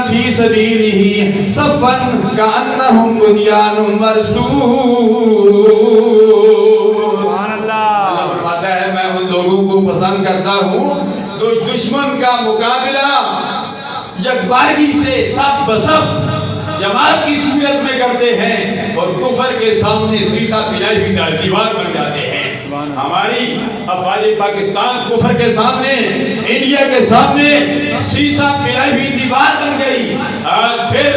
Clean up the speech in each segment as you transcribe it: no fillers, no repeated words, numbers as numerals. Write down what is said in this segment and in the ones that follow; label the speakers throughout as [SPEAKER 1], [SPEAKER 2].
[SPEAKER 1] فی سبیلہ صفا کأنہم بنیان مرصوص۔ اللہ فرماتا ہے میں ان لوگوں کو پسند کرتا ہوں جو دشمن کا مقابلہ یکبارگی سے صف بصف جماعت کی صورت میں کرتے ہیں اور کفر کے سامنے سیسا پلائی ہوئی دیوار بن جاتے ہیں۔ ہماری افواج پاکستان کفر کے سامنے، انڈیا کے سامنے سیسا پلائی ہوئی دیوار بن گئی۔ آج پھر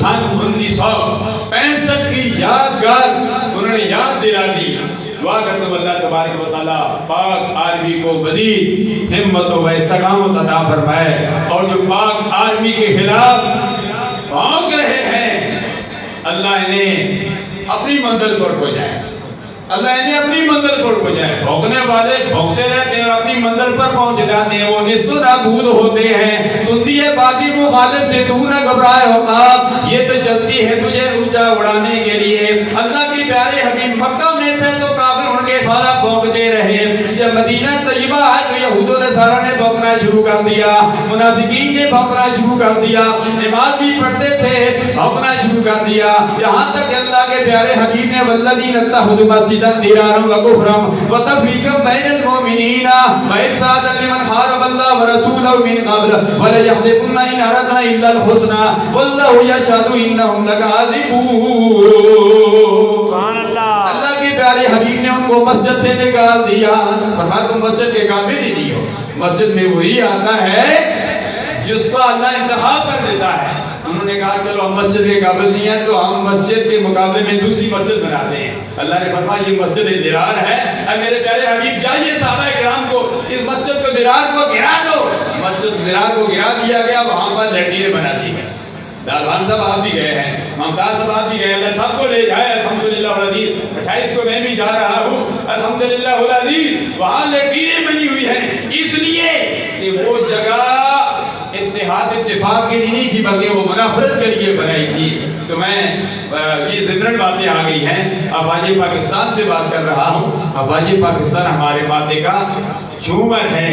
[SPEAKER 1] سن 1965 کی یادگار انہوں نے یاد دلا دی۔ دعا کرتا ہوں اللہ تبارک و تعالیٰ پاک آرمی کو مزید ہمت و استقامت عطا فرمائے، اور جو پاک آرمی کے خلاف بھونک رہے ہیں اللہ انہیں اپنی منزل پر پہنچائے، اللہ انہیں اپنی منزل پر پہنچائے۔ بھونکنے والے بھونکتے رہتے ہیں اور اپنی منزل پر پہنچ جاتے ہیں، وہ نیست و نابود ہوتے ہیں۔ تندی بازی مخالف سے تو نہ گھبرائے ہوگا، یہ تو چلتی ہے تجھے اونچا اڑانے کے لیے۔ اللہ کے پیارے حبیب مکہ میں تھے تو کافر ان کے خانہ بھونکتے رہے، جب مدینہ طیبہ آئے تو یہود و نصارہ نے بھونکنا شروع کر دیا، منافقین نے بھونکنا شروع کر دیا، نماز بھی پڑھتے تھے بھونکنا شروع کر دیا، یہاں تک اللہ کے پیارے حبیب نے والذین اتخذوا مسجدا ضرارا وکفرا وتفریقا بین المؤمنین وارصادا لمن حارب اللہ ورسولہ من قبل وليحلفن ان اردنا الا الحسنى واللہ یشہد انہم لکاذبون۔ اللہ کے پیارے حبیب نے ان کو مسجد سے نکال دیا، فرمایا تم مسجد کے قابل ہی نہیں ہو۔ مسجد میں وہی آتا ہے جس کو اللہ انتخاب کر دیتا ہے۔ انہوں نے کہا چلو ہم مسجد کے قابل نہیں ہیں تو ہم مسجد کے مقابلے میں دوسری مسجد بناتے ہیں۔ اللہ نے فرمایا یہ مسجد ضرار ہے، اے میرے پیارے حبیب جائیے صحابہ کرام کو اس مسجد کو ضرار کو گرا دو۔ مسجد ضرار کو گرا دیا گیا، وہاں پر لیٹرین بنا دی گئی۔ دالوان صاحب آپ بھی گئے ہیں، ممتاز صاحب آپ بھی گئے، اللہ سب کو لے جائے الحمدللہ العزیز۔ 28 کو میں بھی جا رہا ہوں الحمدللہ العزیز، وہاں لیٹرینیں بنی ہوئی ہیں اس لیے کہ وہ جگہ اتحاد اتفاق کے لیے نہیں تھی بلکہ وہ منافرت کے لیے بنائی تھی۔ تو میں یہ ضمن باتیں آ گئی ہیں، افواج پاکستان سے بات کر رہا ہوں۔ افواج پاکستان ہمارے مادے کا شعبہ ہے۔